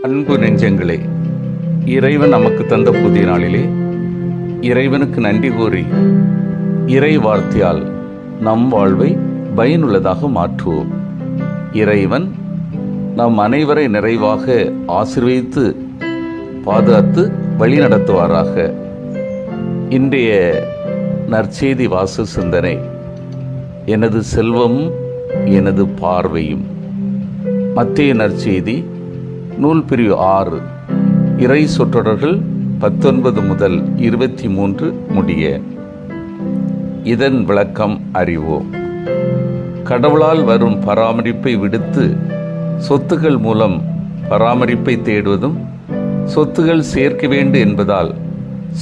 அன்பு நெஞ்சங்களே, இறைவன் நமக்கு தந்த புதிய நாளிலே இறைவனுக்கு நன்றி கூறி இறை வார்த்தையால் நம் வாழ்வை பயனுள்ளதாக மாற்றுவோம். இறைவன் நம் அனைவரை நிறைவாக ஆசீர்வதித்து பாதுகாத்து வழி நடத்துவாராக. இன்றைய நற்செய்தி வாச சிந்தனை, எனது செல்வமும் எனது பார்வையும். மத்தேயு நற்செய்தி நூல் பிரிவு 6, இறை சொற்றொடர்கள் 19 முதல் 23 முடிய. இதன் விளக்கம் அறிவோம். கடவுளால் வரும் பராமரிப்பை விடுத்து சொத்துக்கள் மூலம் பராமரிப்பை தேடுவதும், சொத்துகள் சேர்க்க வேண்டும் என்பதால்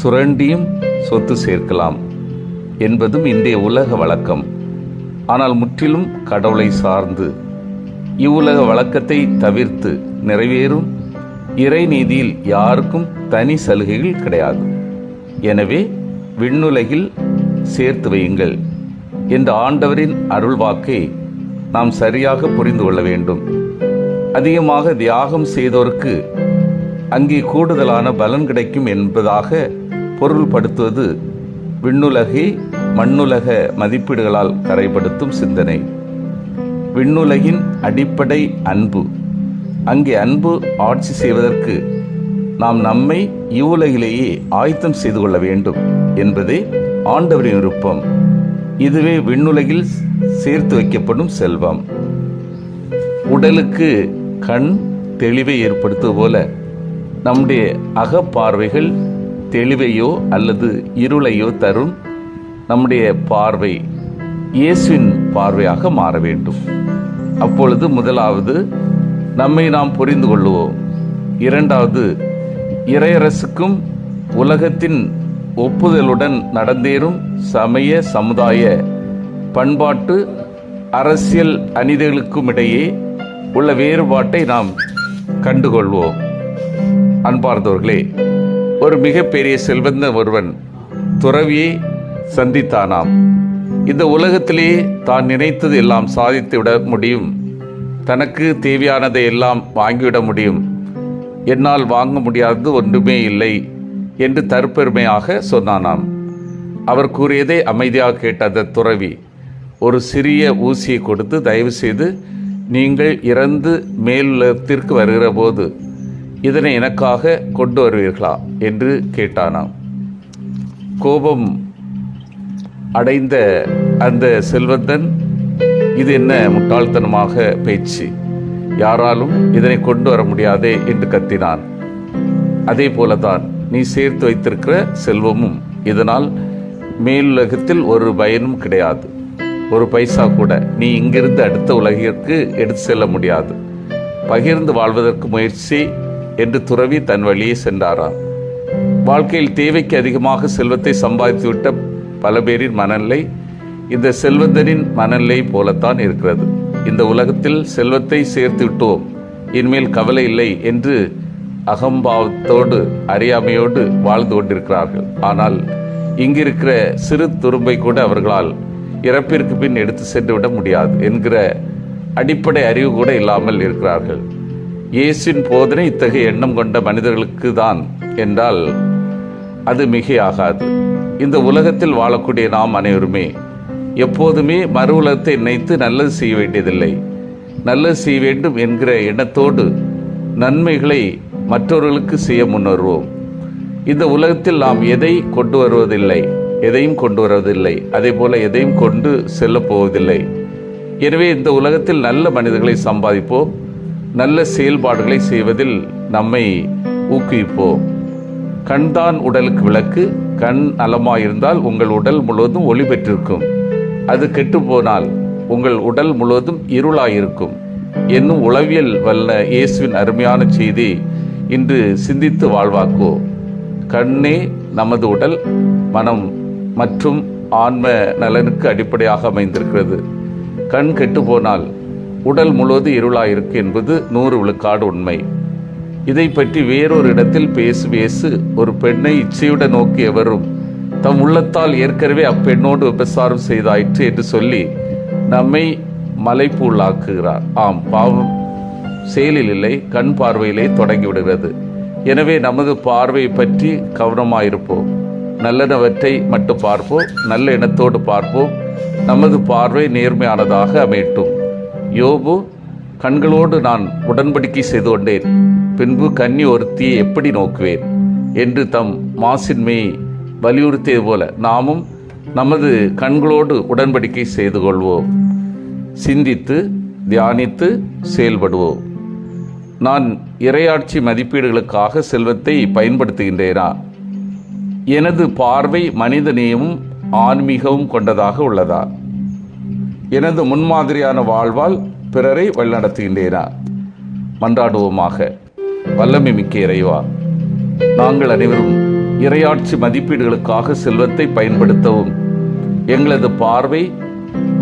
சுரண்டியும் சொத்து சேர்க்கலாம் என்பதும் இன்றைய உலக வழக்கம். ஆனால் முற்றிலும் கடவுளை சார்ந்து இவ்வுலக வழக்கத்தை தவிர்த்து நிறைவேறும் இறை நீதியில் யாருக்கும் தனி சலுகைகள் கிடையாது. எனவே விண்ணுலகில் சேர்த்து வையுங்கள் என்ற ஆண்டவரின் அருள்வாக்கை நாம் சரியாக புரிந்து கொள்ள வேண்டும். அதிகமாக தியாகம் செய்தோருக்கு அங்கே கூடுதலான பலன் கிடைக்கும் என்பதாக பொருள்படுத்துவது விண்ணுலகை மண்ணுலக மதிப்பீடுகளால் கரைப்படுத்தும் சிந்தனை. விண்ணுலகின் அடிப்படை அன்பு. அங்கே அன்பு ஆட்சி செய்வதற்கு நாம் நம்மை இவ்வுலகிலேயே ஆயத்தம் செய்து கொள்ள வேண்டும் என்பதே ஆண்டவரின் விருப்பம். இதுவே விண்ணுலகில் சேர்த்து வைக்கப்படும் செல்வம். உடலுக்கு கண் தெளிவை ஏற்படுத்துவது போல நம்முடைய அகப்பார்வைகள் தெளிவையோ அல்லது இருளையோ தரும். நம்முடைய பார்வை இயேசுவின் பார்வையாக மாற வேண்டும். அப்பொழுது முதலாவது நம்மை நாம் புரிந்து கொள்ளுவோம். இரண்டாவது, இறையரசுக்கும் உலகத்தின் ஒப்புதலுடன் நடந்தேறும் சமய, சமுதாய, பண்பாட்டு, அரசியல் அநீதிகளுக்கும் இடையே உள்ள வேறுபாட்டை நாம் கண்டுகொள்வோம். அன்பார்ந்தவர்களே, ஒரு மிகப்பெரிய செல்வந்த ஒருவன் துறவியை சந்தித்தானாம். இந்த உலகத்திலே தான் நினைத்தது எல்லாம் சாதித்து விட முடியும், தனக்கு தேவையானதை எல்லாம் வாங்கிவிட முடியும், என்னால் வாங்க முடியாதது ஒன்றுமே இல்லை என்று தற்பெருமையாக சொன்னானாம். அவர் கூறியதை அமைதியாக கேட்ட அந்த துறவி ஒரு சிறிய ஊசியை கொடுத்து, தயவு செய்து நீங்கள் இறந்து மேலுலகத்திற்கு வருகிற போது இதனை எனக்காக கொண்டு வருவீர்களா என்று கேட்டானாம். கோபம் அடைந்த அந்த செல்வந்தன், இது என்ன முட்டாள்தனமாக பேச்சு, யாராலும் இதனை கொண்டு வர முடியாதே என்று கத்தினான். அதே போலதான் நீ சேர்த்து வைத்திருக்கிற செல்வமும், இதனால் மேலுலகத்தில் ஒரு பயனும் கிடையாது. ஒரு பைசா கூட நீ இங்கிருந்து அடுத்த உலகிற்கு எடுத்து செல்ல முடியாது. பகிர்ந்து வாழ்வதற்கு முயற்சி என்று துறவி தன் வழியே சென்றாராம். வாழ்க்கையில் தேவைக்கு அதிகமாக செல்வத்தை சம்பாதித்துவிட்ட பல பேரின் மனநிலை இந்த செல்வந்தனின் மனநிலை போலத்தான் இருக்கிறது. இந்த உலகத்தில் செல்வத்தை சேர்த்து விட்டோம், இனிமேல் கவலை இல்லை என்று அகம்பாவத்தோடு அறியாமையோடு வாழ்ந்து கொண்டிருக்கிறார்கள். ஆனால் இங்கிருக்கிற சிறு துரும்பை கூட அவர்களால் இறப்பிற்கு பின் எடுத்து சென்று விட முடியாது என்கிற அடிப்படை அறிவு கூட இல்லாமல் இருக்கிறார்கள். இயேசுவின் போதனை இத்தகைய எண்ணம் கொண்ட மனிதர்களுக்கு தான் என்றால் அது மிகையாகாது. இந்த உலகத்தில் வாழக்கூடிய நாம் அனைவருமே எப்போதுமே மறு உலகத்தை நினைத்து நல்லது செய்ய வேண்டியதில்லை. நல்லது செய்ய வேண்டும் என்கிற எண்ணத்தோடு நன்மைகளை மற்றவர்களுக்கு செய்ய முன்வருவோம். இந்த உலகத்தில் நாம் எதையும் கொண்டு வருவதில்லை, அதே போல எதையும் கொண்டு செல்ல போவதில்லை. எனவே இந்த உலகத்தில் நல்ல மனிதர்களை சம்பாதிப்போம், நல்ல செயல்பாடுகளை செய்வதில் நம்மை ஊக்குவிப்போம். கண்தான் உடலுக்கு விளக்கு. கண் நலமாயிருந்தால் உங்கள் உடல் முழுவதும் ஒளி பெற்றிருக்கும். அது கெட்டுப்போனால் உங்கள் உடல் முழுவதும் இருளாயிருக்கும் என்னும் உளவியல் வல்ல இயேசுவின் அருமையான செய்தி இன்று சிந்தித்து வாழ்வாக்கோ. கண்ணே நமது உடல், மனம் மற்றும் ஆன்ம நலனுக்கு அடிப்படையாக அமைந்திருக்கிறது. கண் கெட்டுப்போனால் உடல் முழுவதும் இருளாயிருக்கு என்பது 100 விழுக்காடு உண்மை. இதை பற்றி வேறொரு இடத்தில் பேசு ஒரு பெண்ணை இச்சையுடன் நோக்கியவரும் தம் உள்ளத்தால் ஏற்கனவே அப்பெண்ணோடு விபசாரம் செய்தாயிற்று என்று சொல்லி நம்மை மலைப்பூளாக்குகிறார். ஆம், பாவம் செயலில் இல்லை, கண் பார்வையிலே தொடங்கிவிடுகிறது. எனவே நமது பார்வையை பற்றி கவனமாயிருப்போம். நல்லனவற்றை மட்டும் பார்ப்போம், நல்ல எண்ணத்தோடு பார்ப்போம். நமது பார்வை நேர்மையானதாக அமையட்டும். யோபு, கண்களோடு நான் உடன்படிக்கை செய்து கொண்டேன், பின்பு கன்னி ஒருத்தியை எப்படி நோக்குவேன் என்று தம் மாசின்மையை வலியுறுத்தியது போல நாமும் நமது கண்களோடு உடன்படிக்கை செய்து கொள்வோம். சிந்தித்து தியானித்து செயல்படுவோம். நான் இறையாட்சி மதிப்பீடுகளுக்காக செல்வத்தை பயன்படுத்துகின்றேனா? எனது பார்வை மனித நேயமும் ஆன்மீகமும் கொண்டதாக உள்ளதா? எனது முன்மாதிரியான வாழ்வால் பிறரை வழிநடத்துகின்றேனா? மன்றாடுவோமாக. வல்லமை மிக்க இறைவா, நாங்கள் அனைவரும் இறையாட்சி மதிப்பீடுகளுக்காக செல்வத்தை பயன்படுத்தவும், எங்களது பார்வை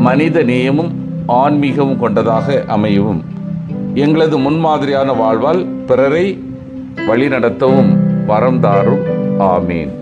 மனித நேயமும் ஆன்மீகமும் கொண்டதாக அமையவும், எங்களது முன்மாதிரியான வாழ்வால் பிறரை வழிநடத்தவும் வரம் தாரும். ஆமீன்.